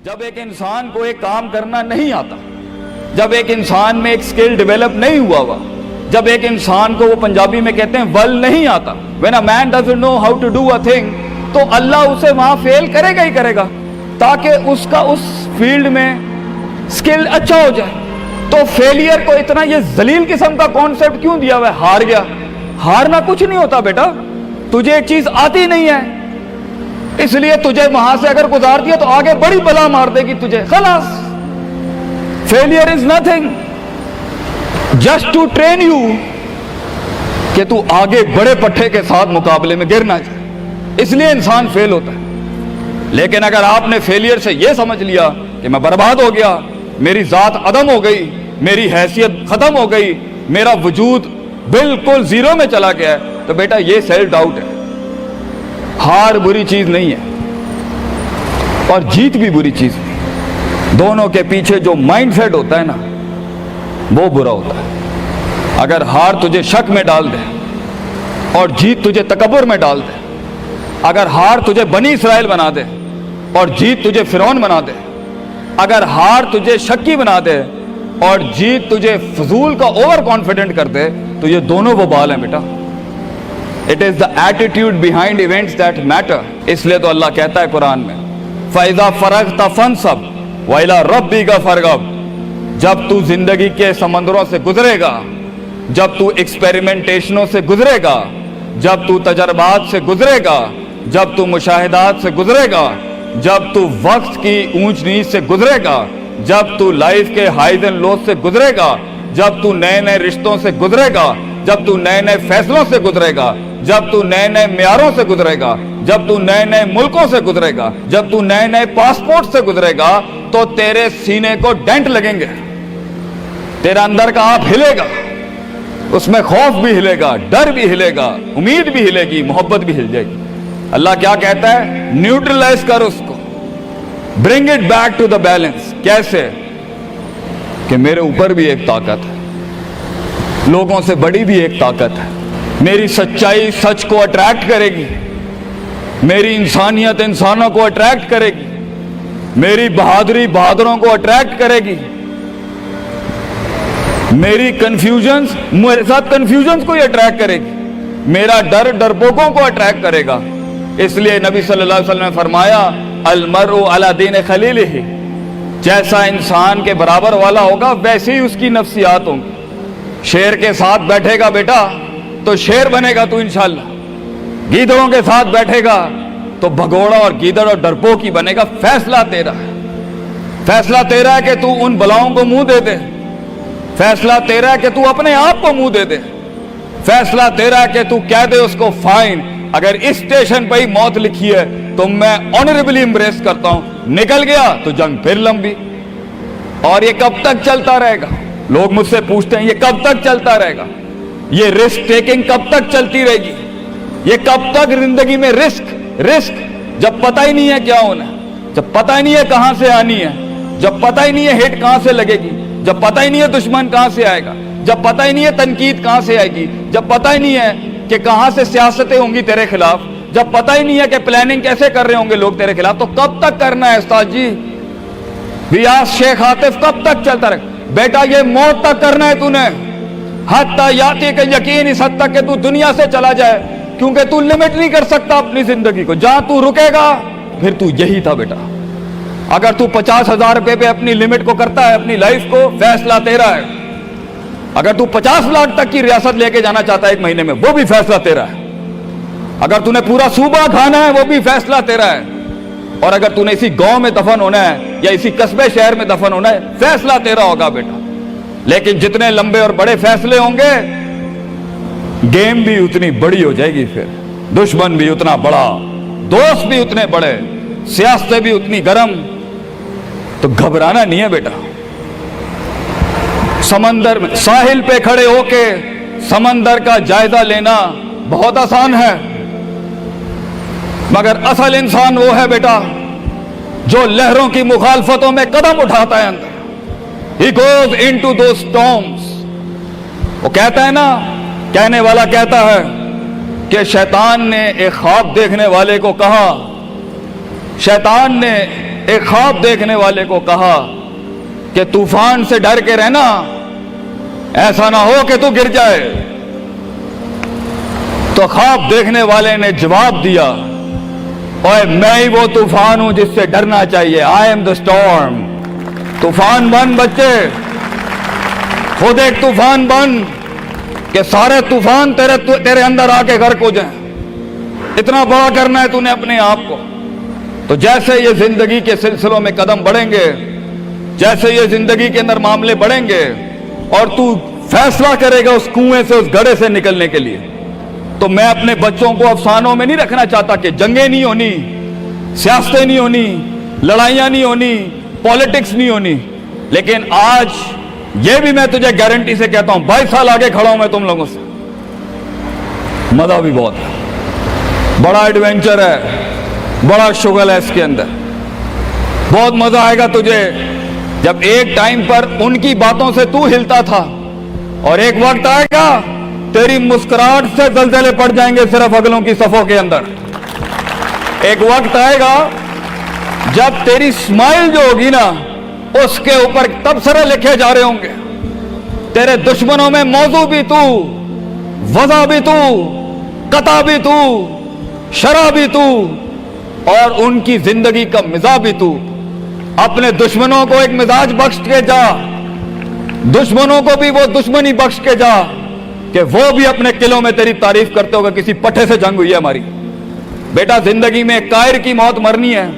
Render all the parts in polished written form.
جب ایک انسان کو ایک کام کرنا نہیں آتا، جب ایک انسان میں ایک سکل ڈیولپ نہیں ہوا، جب ایک انسان کو وہ پنجابی میں کہتے ہیں ول نہیں آتا، when a man doesn't know how to do a thing، تو اللہ اسے وہاں فیل کرے گا ہی کرے گا تاکہ اس کا اس فیلڈ میں سکل اچھا ہو جائے۔ تو فیلئر کو اتنا یہ ذلیل قسم کا کانسیپٹ کیوں دیا ہوا ہے؟ ہار گیا، ہارنا کچھ نہیں ہوتا بیٹا، تجھے ایک چیز آتی نہیں ہے اس لیے تجھے وہاں سے اگر گزار دیا تو آگے بڑی بلا مار دے گی تجھے، خلاص۔ Failure is nothing just to train you کہ تو آگے بڑے پٹھے کے ساتھ مقابلے میں گر نہ جائے، اس لیے انسان فیل ہوتا ہے۔ لیکن اگر آپ نے فیلئر سے یہ سمجھ لیا کہ میں برباد ہو گیا، میری ذات عدم ہو گئی، میری حیثیت ختم ہو گئی، میرا وجود بالکل زیرو میں چلا گیا ہے، تو بیٹا یہ سیلف ڈاؤٹ ہے۔ ہار بری چیز نہیں ہے اور جیت بھی بری چیز نہیں، دونوں کے پیچھے جو مائنڈ سیٹ ہوتا ہے نا وہ برا ہوتا ہے۔ اگر ہار تجھے شک میں ڈال دے اور جیت تجھے تکبر میں ڈال دے، اگر ہار تجھے بنی اسرائیل بنا دے اور جیت تجھے فرعون بنا دے، اگر ہار تجھے شکی بنا دے اور جیت تجھے فضول کا اوور کانفیڈنٹ کر دے، تو یہ دونوں وبال ہیں بیٹا۔ It is the attitude behind events that matter۔ اس لیے تو اللہ کہتا ہے قرآن میں فَإِذَا فَرَغْتَ فَانْصَبْ وَإِلَىٰ رَبِّكَ فَارْغَب۔ جب تو زندگی کے سمندروں سے گزرے گا، جب تو ایکسپیریمنٹیشنوں سے گزرے گا، جب تو تجربات سے گزرے گا، جب تو مشاہدات سے گزرے گا، جب تو وقت کی اونچ نیچ سے گزرے گا، جب تو لائف کے ہائیز اینڈ لوز سے گزرے گا، جب تو نئے نئے رشتوں سے گزرے گا، جب تو نئے نئے فیصلوں سے گزرے گا، جب تو نئے نئے معیاروں سے گزرے گا، جب تو نئے نئے ملکوں سے گزرے گا، جب تو نئے نئے پاسپورٹ سے گزرے گا، تو تیرے سینے کو ڈینٹ لگیں گے، تیرا اندر کا آپ ہلے گا، اس میں خوف بھی ہلے گا، ڈر بھی ہلے گا، امید بھی ہلے گی، محبت بھی ہل جائے گی۔ اللہ کیا کہتا ہے؟ نیوٹرلائز کر اس کو، bring it back to the balance. کیسے؟ کہ میرے اوپر بھی ایک طاقت ہے، لوگوں سے بڑی بھی ایک طاقت ہے، میری سچائی سچ کو اٹریکٹ کرے گی، میری انسانیت انسانوں کو اٹریکٹ کرے گی، میری بہادری بہادروں کو اٹریکٹ کرے گی، میری کنفیوژنز میرے ساتھ کنفیوژنز کو ہی اٹریکٹ کرے گی، میرا ڈر ڈرپوکوں کو اٹریکٹ کرے گا۔ اس لیے نبی صلی اللہ علیہ وسلم نے فرمایا المرء علی دین خلیلہ، جیسا انسان کے برابر والا ہوگا ویسے ہی اس کی نفسیات ہوں گی۔ شیر کے ساتھ بیٹھے گا بیٹا تو شیر بنے گا تو انشاءاللہ، گیدڑوں کے ساتھ بیٹھے گا تو بھگوڑا اور گیدڑ اور ڈرپوک ہی بنے گا۔ فیصلہ تیرا ہے، فیصلہ تیرا ہے کہ تو ان بلاؤں کو منہ دے دے، فیصلہ تیرا ہے کہ تو اپنے آپ کو منہ دے دے، فیصلہ تیرا ہے کہ تو کہہ دے اس کو فائن، اگر اس اسٹیشن پہ ہی موت لکھی ہے تو میں آنریبلی امبریس کرتا ہوں، نکل گیا تو جنگ پھر لمبی۔ اور یہ کب تک چلتا رہے گا؟ لوگ مجھ سے پوچھتے ہیں یہ کب تک چلتا رہے گا؟ یہ رسک ٹیکنگ کب تک چلتی رہے گی؟ یہ کب تک زندگی میں رسک جب پتہ ہی نہیں ہے کیا ہونا ہے، جب پتہ ہی نہیں ہے کہاں سے آنی ہے، جب پتہ ہی نہیں ہے ہٹ کہاں سے لگے گی، جب پتہ ہی نہیں ہے دشمن کہاں سے آئے گا، جب پتہ ہی نہیں ہے تنقید کہاں سے آئے گی، جب پتہ ہی نہیں ہے کہ کہاں سے سیاستیں ہوں گی تیرے خلاف، جب پتہ ہی نہیں ہے کہ پلاننگ کیسے کر رہے ہوں گے لوگ تیرے خلاف، تو کب تک کرنا ہے استاد جی؟ ریاض شیخ عاطف کب تک چلتا رہے؟ بیٹا یہ موت تک کرنا ہے تو نے، حتی یاتی کہ یقین اس حد تک کہ تو دنیا سے چلا جائے، کیونکہ تو لمٹ نہیں کر سکتا اپنی زندگی کو، جہاں تو رکے گا پھر تو یہی تھا بیٹا۔ اگر تو 50,000 روپے پہ اپنی لمٹ کو کرتا ہے اپنی لائف کو، فیصلہ تیرا ہے۔ اگر تو 50 لاکھ تک کی ریاست لے کے جانا چاہتا ہے ایک مہینے میں، وہ بھی فیصلہ تیرا ہے۔ اگر تو نے پورا صوبہ کھانا ہے وہ بھی فیصلہ تیرا ہے۔ اور اگر تو نے اسی گاؤں میں دفن ہونا ہے یا اسی قصبے شہر میں دفن ہونا ہے، فیصلہ تیرا ہوگا بیٹا۔ لیکن جتنے لمبے اور بڑے فیصلے ہوں گے، گیم بھی اتنی بڑی ہو جائے گی، پھر دشمن بھی اتنا بڑا، دوست بھی اتنے بڑے، سیاستیں بھی اتنی گرم۔ تو گھبرانا نہیں ہے بیٹا۔ سمندر میں ساحل پہ کھڑے ہو کے سمندر کا جائزہ لینا بہت آسان ہے، مگر اصل انسان وہ ہے بیٹا جو لہروں کی مخالفتوں میں قدم اٹھاتا ہے اندر۔ He goes into those storms۔ وہ کہتا ہے نا، کہنے والا کہتا ہے کہ شیطان نے ایک خواب دیکھنے والے کو کہا، شیطان نے ایک خواب دیکھنے والے کو کہا کہ طوفان سے ڈر کے رہنا، ایسا نہ ہو کہ تو گر جائے. تو خواب دیکھنے والے نے جواب دیا، اوے میں ہی وہ طوفان ہوں جس سے ڈرنا چاہیے. I am the storm. طوفان بن بچے، خود ایک طوفان بن کہ سارے طوفان تیرے اندر آ کے غرق ہو جائیں. اتنا بڑا کرنا ہے تو نے اپنے آپ کو. تو جیسے یہ زندگی کے سلسلوں میں قدم بڑھیں گے، جیسے یہ زندگی کے اندر معاملے بڑھیں گے اور تو فیصلہ کرے گا اس کنویں سے، اس گڑھے سے نکلنے کے لیے، تو میں اپنے بچوں کو افسانوں میں نہیں رکھنا چاہتا کہ جنگیں نہیں ہونی، سیاستیں نہیں ہونی، لڑائیاں نہیں ہونی، پالیٹکس نہیں ہونی. لیکن آج یہ بھی میں تجھے گارنٹی سے کہتا ہوں، 22 سال آگے کھڑا ہوں میں تم لوگوں سے. مزہ بھی بہت ہے، بڑا ایڈونچر ہے، بڑا شغل ہے اس کے اندر. بہت مزہ آئے گا تجھے جب ایک ٹائم پر ان کی باتوں سے تو ہلتا تھا، اور ایک وقت آئے گا تیری مسکراہٹ سے زلزلے پڑ جائیں گے صرف اگلوں کی صفوں کے اندر. ایک وقت آئے گا جب تیری اسمائل جو ہوگی نا، اس کے اوپر تبصرے لکھے جا رہے ہوں گے. تیرے دشمنوں میں موضوع بھی تو، وضع بھی تو، قطع بھی تو، شرح بھی تو، اور ان کی زندگی کا مزاج بھی تو. اپنے دشمنوں کو ایک مزاج بخش کے جا، دشمنوں کو بھی وہ دشمنی بخش کے جا کہ وہ بھی اپنے قلعوں میں تیری تعریف کرتے ہوگا کسی پٹھے سے جنگ ہوئی ہے ہماری. بیٹا زندگی میں قائر کی موت مرنی ہے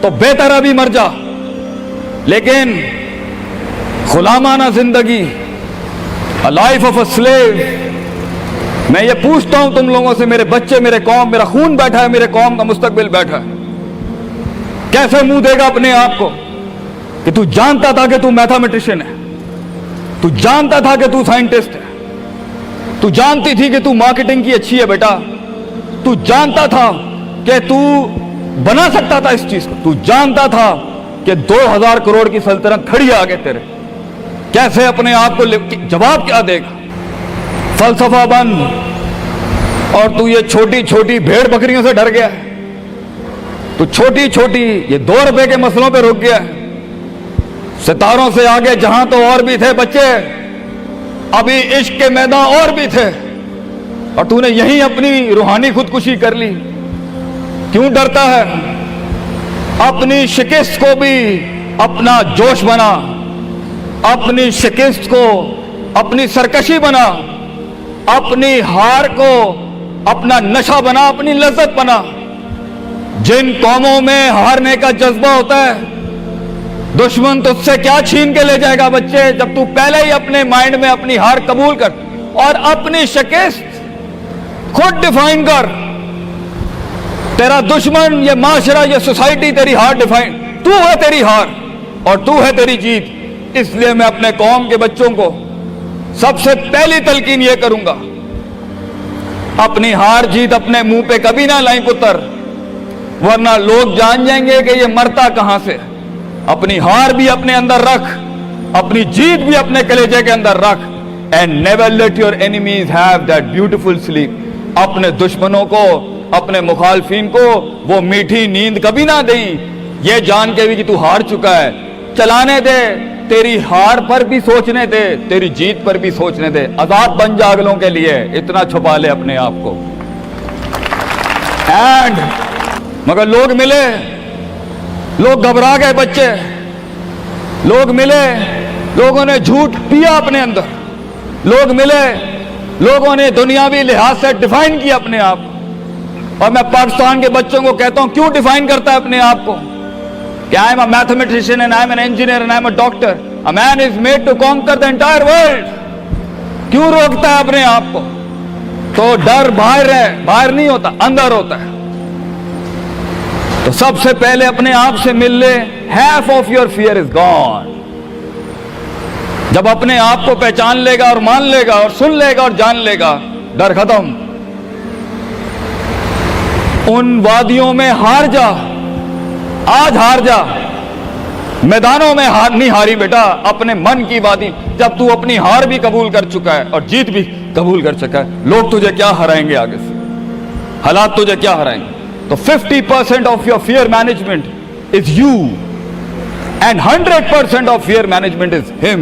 تو بہتر ابھی مر جا، لیکن غلامانہ زندگی، a life of a slave. میں یہ پوچھتا ہوں تم لوگوں سے، میرے بچے، میرے قوم، میرا خون بیٹھا ہے، میرے قوم کا مستقبل بیٹھا ہے، کیسے منہ دے گا اپنے آپ کو کہ تو جانتا تھا کہ تو میتھمیٹیشین ہے، تو جانتا تھا کہ تو سائنٹسٹ ہے، تو جانتی تھی کہ تو مارکیٹنگ کی اچھی ہے بیٹا، تو جانتا تھا کہ تو بنا سکتا تھا اس چیز کو، تو جانتا تھا کہ 2000 کروڑ کی سلطنت کھڑی ہے آگے تیرے، کیسے اپنے آپ کو جواب کیا دے گا؟ فلسفہ بن، اور تو یہ چھوٹی چھوٹی بھیڑ بکریوں سے ڈر گیا ہے، تو چھوٹی چھوٹی یہ 2 روپے کے مسئلوں پہ رک گیا ہے. ستاروں سے آگے جہاں تو اور بھی تھے بچے، ابھی عشق کے میدان اور بھی تھے، اور تو نے یہیں اپنی روحانی خودکشی کر لی. کیوں ڈرتا ہے؟ اپنی شکست کو بھی اپنا جوش بنا، اپنی شکست کو اپنی سرکشی بنا، اپنی ہار کو اپنا نشہ بنا، اپنی لذت بنا. جن قوموں میں ہارنے کا جذبہ ہوتا ہے، دشمن تجھ سے کیا چھین کے لے جائے گا بچے، جب تو پہلے ہی اپنے مائنڈ میں اپنی ہار قبول کر اور اپنی شکست خود ڈیفائن کر. تیرا دشمن، یہ معاشرہ، یہ سوسائٹی تیری ہار ڈیفائن، تو ہے تیری ہار اور تو ہے تیری جیت. اس لیے میں اپنے قوم کے بچوں کو سب سے پہلی تلقین یہ کروں گا، اپنی ہار جیت اپنے منہ پہ کبھی نہ لائیں پتر، ورنہ لوگ جان جائیں گے کہ یہ مرتا کہاں سے. اپنی ہار بھی اپنے اندر رکھ، اپنی جیت بھی اپنے کلیجے کے اندر رکھ. and never let your enemies have that beautiful sleep. اپنے دشمنوں کو، اپنے مخالفین کو وہ میٹھی نیند کبھی نہ دیں، یہ جان کے بھی کہ تو ہار چکا ہے. چلانے دے، تیری ہار پر بھی سوچنے دے، تیری جیت پر بھی سوچنے دے. آزاد بن جا اگلوں کے لیے، اتنا چھپا لے اپنے آپ کو. اینڈ مگر لوگ ملے، لوگ گھبرا گئے بچے، لوگ ملے، لوگوں نے جھوٹ پیا اپنے اندر، لوگ ملے، لوگوں نے دنیاوی لحاظ سے ڈیفائن کیا اپنے آپ کو. اور میں پاکستان کے بچوں کو کہتا ہوں، کیوں ڈیفائن کرتا ہے اپنے آپ کو کہ I am a mathematician and I am an engineer and I am a doctor. A man is made to conquer the entire world. کیوں روکتا ہے اپنے آپ کو؟ تو ڈر باہر ہے، باہر نہیں ہوتا، اندر ہوتا ہے. تو سب سے پہلے اپنے آپ سے مل لے. half of your fear is gone. جب اپنے آپ کو پہچان لے گا اور مان لے گا اور سن لے گا اور جان لے گا، ڈر ختم. ان وادیوں میں ہار جا، آج ہار جا. میدانوں میں ہار نہیں ہاری بیٹا، اپنے من کی وادی. جب تو اپنی ہار بھی قبول کر چکا ہے اور جیت بھی قبول کر چکا ہے، لوگ تجھے کیا ہرائیں گے آگے سے، حالات تجھے کیا ہرائیں گے. تو 50% of your fear management is you, and 100% of fear management is him.